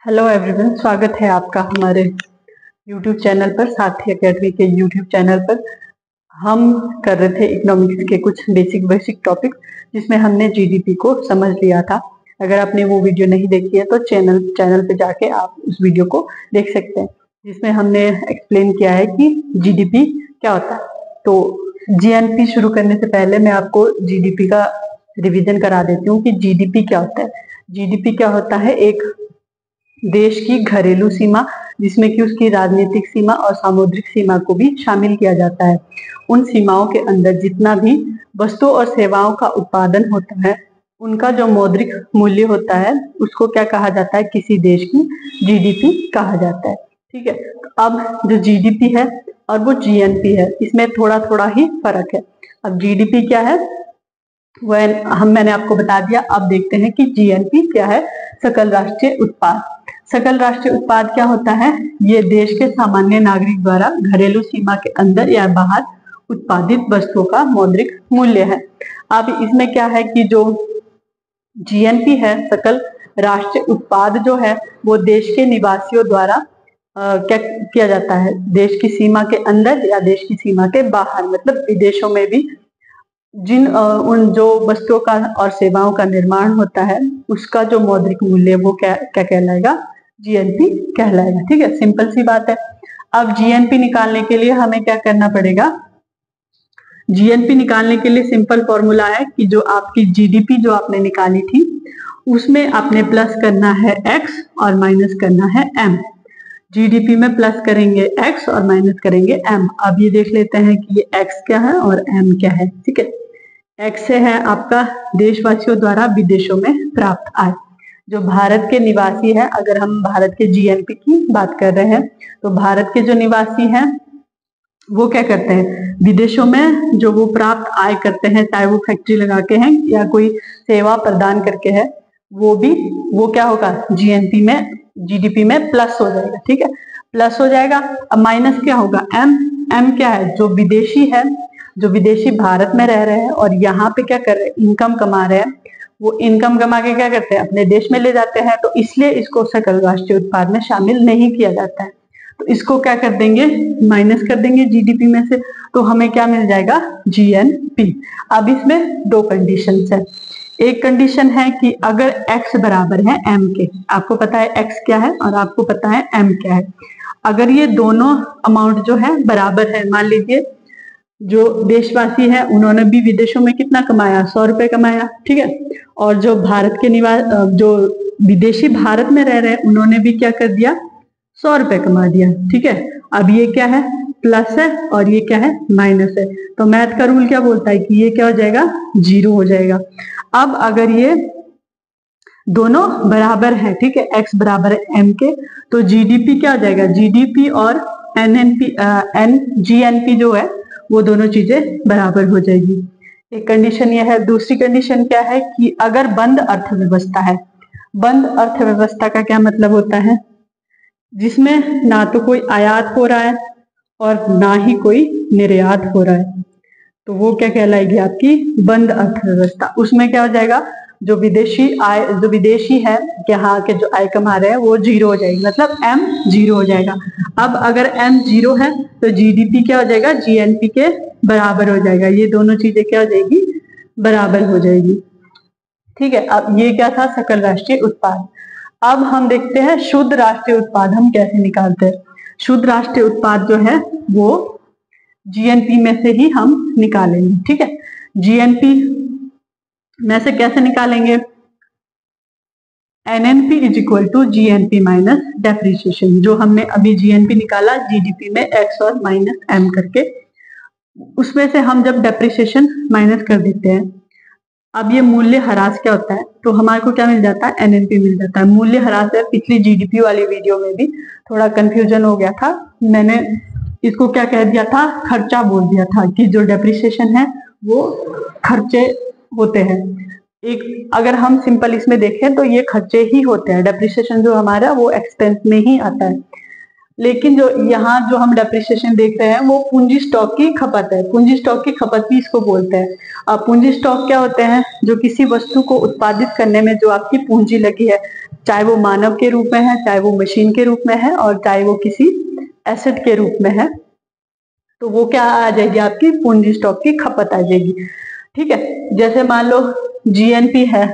Hello everyone, स्वागत है आपका हमारे YouTube चैनल पर, साथी एकेडमी के YouTube चैनल पर। हम कर रहे थे इकोनॉमिक्स के कुछ बेसिक टॉपिक, जिसमें हमने जीडीपी को समझ लिया था। अगर आपने वो वीडियो नहीं देखी है तो चैनल पे जाके आप उस वीडियो को देख सकते हैं, जिसमें हमने एक्सप्लेन किया है कि जीडीपी क्या होता है। तो जीएनपी शुरू करने से पहले मैं आपको जीडीपी का रिवीजन करा देती हूँ कि जीडीपी क्या होता है। जीडीपी क्या होता है? एक देश की घरेलू सीमा, जिसमें कि उसकी राजनीतिक सीमा और सामुद्रिक सीमा को भी शामिल किया जाता है। उन सीमाओं के अंदर जितना भी वस्तुओं और सेवाओं का उत्पादन होता है, उनका जो मौद्रिक मूल्य होता है, उसको क्या कहा जाता है? किसी देश की जीडीपी कहा जाता है। ठीक है, अब जो जीडीपी है और वो जीएनपी है, इसमें थोड़ा थोड़ा ही फर्क है। अब जीडीपी क्या है मैंने आपको बता दिया। अब देखते हैं कि जीएनपी क्या है। सकल राष्ट्रीय उत्पाद। सकल राष्ट्रीय उत्पाद क्या होता है? ये देश के सामान्य नागरिक द्वारा घरेलू सीमा के अंदर या बाहर उत्पादित वस्तुओं का मौद्रिक मूल्य है। अब इसमें क्या है कि जो जीएनपी है, सकल राष्ट्रीय उत्पाद जो है, वो देश के निवासियों द्वारा क्या किया जाता है? देश की सीमा के अंदर या देश की सीमा के बाहर, मतलब विदेशों में भी उन जो वस्तुओं का और सेवाओं का निर्माण होता है, उसका जो मौद्रिक मूल्य वो क्या कहलाएगा? जीएनपी कहलाएगा। ठीक है, सिंपल सी बात है। अब जीएनपी निकालने के लिए हमें क्या करना पड़ेगा? जीएनपी निकालने के लिए सिंपल फॉर्मूला है कि जो आपकी जीडीपी जो आपने निकाली थी, उसमें आपने प्लस करना है एक्स और माइनस करना है एम। जीडीपी में प्लस करेंगे एक्स और माइनस करेंगे एम। अब ये देख लेते हैं कि ये एक्स क्या है और एम क्या है। ठीक है, एक्स है आपका देशवासियों द्वारा विदेशों में प्राप्त आय। जो भारत के निवासी है, अगर हम भारत के जीएनपी की बात कर रहे हैं, तो भारत के जो निवासी हैं वो क्या करते हैं? विदेशों में जो वो प्राप्त आय करते हैं, चाहे वो फैक्ट्री लगा के हैं या कोई सेवा प्रदान करके है, वो क्या होगा? जीएनपी में, जीडीपी में प्लस हो जाएगा। ठीक है, प्लस हो जाएगा। अब माइनस क्या होगा? एम। एम क्या है? जो विदेशी है, जो विदेशी भारत में रह रहे हैं और यहाँ पे क्या कर रहे हैं? इनकम कमा रहे हैं। वो इनकम कमा के क्या करते हैं? अपने देश में ले जाते हैं। तो इसलिए इसको सकल राष्ट्रीय उत्पाद में शामिल नहीं किया जाता है। तो इसको क्या कर देंगे? माइनस कर देंगे जीडीपी में से। तो हमें क्या मिल जाएगा? जीएनपी। अब इसमें दो कंडीशन है। एक कंडीशन है कि अगर x बराबर है m के, आपको पता है x क्या है और आपको पता है m क्या है। अगर ये दोनों अमाउंट जो है बराबर है, मान लीजिए जो देशवासी है उन्होंने भी विदेशों में कितना कमाया? 100 रुपए कमाया। ठीक है, और जो भारत के जो विदेशी भारत में रह रहे हैं, उन्होंने भी क्या कर दिया? 100 रुपए कमा दिया। ठीक है, अब ये क्या है? प्लस है और ये क्या है? माइनस है। तो मैथ का रूल क्या बोलता है कि ये क्या हो जाएगा? जीरो हो जाएगा। अब अगर ये दोनों बराबर है, ठीक है, x बराबर है m के, तो जीडीपी क्या हो जाएगा? जीडीपी और जीएनपी जो है वो दोनों चीजें बराबर हो जाएगी। एक कंडीशन ये है। दूसरी कंडीशन क्या है कि अगर बंद अर्थव्यवस्था है। बंद अर्थव्यवस्था का क्या मतलब होता है? जिसमें ना तो कोई आयात हो रहा है और ना ही कोई निर्यात हो रहा है, तो वो क्या कहलाएगी? आपकी बंद अर्थव्यवस्था। उसमें क्या हो जाएगा? जो विदेशी है, यहाँ के जो आय कमा रहे हैं, वो जीरो हो जाएगी, मतलब एम जीरो हो जाएगा। अब अगर एम जीरो है तो जीडीपी क्या हो जाएगा? जीएनपी के बराबर हो जाएगा। ये दोनों चीजें क्या हो जाएगी? बराबर हो जाएगी। ठीक है, अब ये क्या था? सकल राष्ट्रीय उत्पाद। अब हम देखते हैं शुद्ध राष्ट्रीय उत्पाद हम कैसे निकालते हैं। शुद्ध राष्ट्रीय उत्पाद जो है वो जीएनपी में से ही हम निकालेंगे। ठीक है, जीएनपी में से कैसे निकालेंगे? NNP is equal to GNP minus depreciation. जो हमने अभी जीएनपी निकाला जीडीपी में एक्स और माइनस एम करके, उसमें से हम जब डेप्रिसिएशन माइनस कर देते हैं, अब ये मूल्य ह्रास क्या होता है? तो हमारे को क्या मिल जाता है? एनएनपी मिल जाता है। मूल्य ह्रास है, पिछली जीडीपी वाली वीडियो में भी थोड़ा कंफ्यूजन हो गया था, मैंने इसको क्या कह दिया था? खर्चा बोल दिया था कि जो डेप्रिसिएशन है वो खर्चे होते हैं। एक अगर हम सिंपल इसमें देखें तो ये खर्चे ही होते हैं। डेप्रिसिएशन जो हमारा वो एक्सपेंस में ही आता है। लेकिन जो यहाँ जो हम डेप्रिसिएशन देख रहे हैं वो पूंजी स्टॉक की खपत है। पूंजी स्टॉक की खपत भी इसको बोलते हैं। अब पूंजी स्टॉक क्या होते हैं? जो किसी वस्तु को उत्पादित करने में जो आपकी पूंजी लगी है, चाहे वो मानव के रूप में है, चाहे वो मशीन के रूप में है, और चाहे वो किसी एसेट के रूप में है, तो वो क्या आ जाएगी, आपकी पूंजी स्टॉक की खपत आ जाएगी। ठीक है, जैसे मान लो जीएनपी है,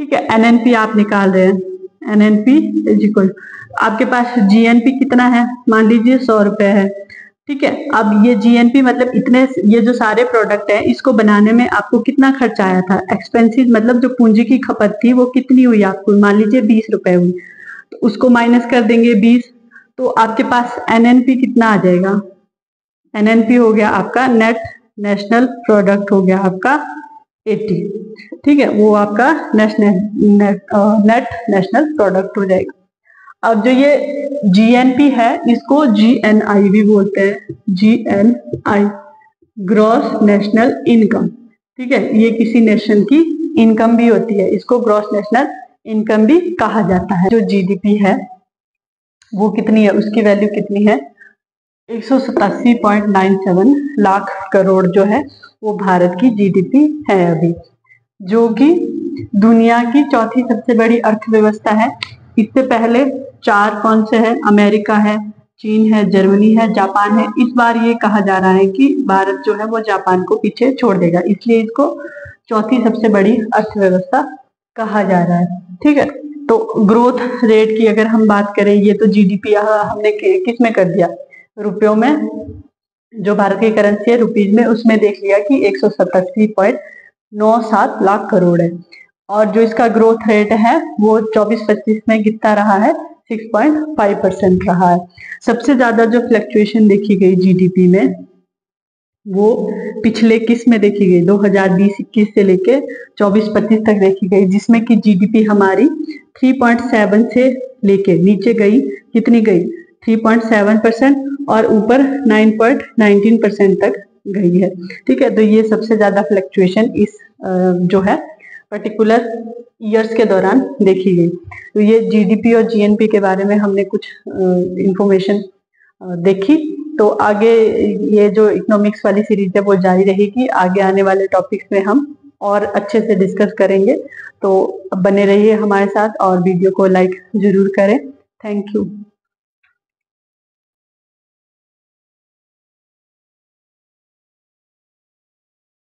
ठीक है, एनएनपी आप निकाल रहे हैं, एनएनपी इज इक्वल, आपके पास जीएनपी कितना है, मान लीजिए 100 रुपए है। ठीक है, अब ये जीएनपी मतलब इतने, ये जो सारे प्रोडक्ट है इसको बनाने में आपको कितना खर्चा आया था, एक्सपेंसिव मतलब जो पूंजी की खपत थी वो कितनी हुई आपको, मान लीजिए 20 रुपए हुई, तो उसको माइनस कर देंगे 20, तो आपके पास एनएनपी कितना आ जाएगा, एनएनपी हो गया आपका नेट नेशनल प्रोडक्ट, हो गया आपका 80। ठीक है, वो आपका नेट नेशनल प्रोडक्ट हो जाएगा। अब जो ये जीएनपी है इसको जीएनआई भी बोलते हैं, जीएनआई ग्रॉस नेशनल इनकम। ठीक है, ये किसी नेशन की इनकम भी होती है, इसको ग्रॉस नेशनल इनकम भी कहा जाता है। जो जीडीपी है वो कितनी है, उसकी वैल्यू कितनी है, 187.97 लाख करोड़ जो है वो भारत की जीडीपी है अभी, जो कि दुनिया की चौथी सबसे बड़ी अर्थव्यवस्था है। इससे पहले 4 कौन से है, अमेरिका है, चीन है, जर्मनी है, जापान है। इस बार ये कहा जा रहा है कि भारत जो है वो जापान को पीछे छोड़ देगा, इसलिए इसको चौथी सबसे बड़ी अर्थव्यवस्था कहा जा रहा है। ठीक है, तो ग्रोथ रेट की अगर हम बात करें, ये तो जीडीपी हमने किस में कर दिया, रुपयों में, जो भारत की करेंसी है रुपीज में, उसमें देख लिया कि 187.97 लाख करोड़ है, और जो इसका ग्रोथ रेट है वो 24-25 में कितना रहा है, 6.5% रहा है। सबसे ज्यादा जो फ्लक्चुएशन देखी गई जीडीपी में वो पिछले किस में देखी गई, 2020-21 से लेके 24-25 तक देखी गई, जिसमें कि जीडीपी हमारी 3.7 से लेके नीचे गई, कितनी गई, 3.7%, और ऊपर 9.19% तक गई है। ठीक है, तो ये सबसे ज्यादा फ्लक्चुएशन इस जो है पर्टिकुलर ईयर्स के दौरान देखी गई। तो ये जीडीपी और जीएनपी के बारे में हमने कुछ इंफॉर्मेशन देखी। तो आगे ये जो इकोनॉमिक्स वाली सीरीज है वो जारी रहेगी, आगे आने वाले टॉपिक्स में हम और अच्छे से डिस्कस करेंगे। तो बने रहिए हमारे साथ और वीडियो को लाइक जरूर करें। Thank you.